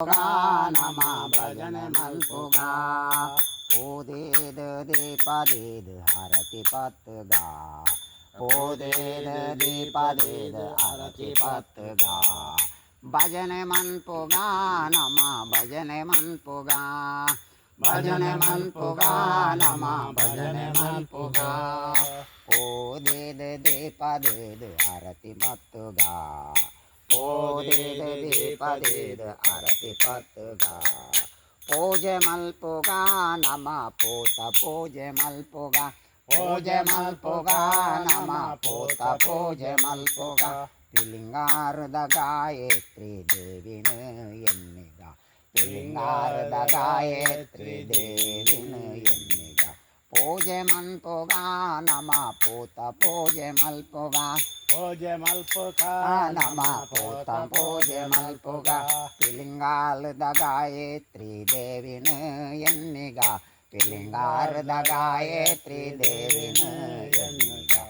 ನಮ ಭಜನೆ ಮಲ್ಪುಗ ಓದೇದ ದೀಪದೇದ ಹರತಿ ಪತ್ಗ ಓದೇದ ದೀಪದೇದ ಹರತಿ ಪತ್ಗ ಭಜನೆ ಮನ್ಪುಗ ನಮ ಭಜನೆ ಮನ್ಪುಗ ಭಜನೆ ಮನ್ಪುಗ ನಮ ಭಜನೆ ಮನ್ಪುಗ ಓದೇದ ದೀಪದೇದ ಹರತಿ ಮತ್ತುಗ ಓದೇದ ದೀಪದೇದ ಹರತಿ ಪತ್ಗ ಪೂಜೆ ಮಲ್ಪುಗ ನಮ ಪೂತ ಪೂಜೆ ಮಲ್ಪುಗ ಪೂಜೆ ಮಲ್ಪುಗ ನಮ ಪೂತ ಪೂಜೆ ಮಲ್ಪುಗ ಪಿಲಿಂಗಾರದ ಗಾಯತ್ರಿ ದೇವಿನ ಎನ್ನಿಗ ಪಿಲಿಂಗಾರದ ಗಾಯತ್ರಿ ದೇವಿನ ಎನ್ನಿಗ ಪೂಜೆ ಮಲ್ಪುಗ ನಮ ಪೂತ ಪೂಜೆ ಮಲ್ಪುಗ ಪೂಜೆ ಮಲ್ಪುಗ ನಮ ಪೂತ ಪೂಜೆ ಮಲ್ಪುಗ ಪಿಲಿಂಗಾರದ ಗಾಯತ್ರಿ ದೇವಿನ ಎನ್ನಿಗ ಪಿಲಿಂಗಾರದ ಗಾಯತ್ರಿ ದೇವಿನ ಎನ್ನಿಗ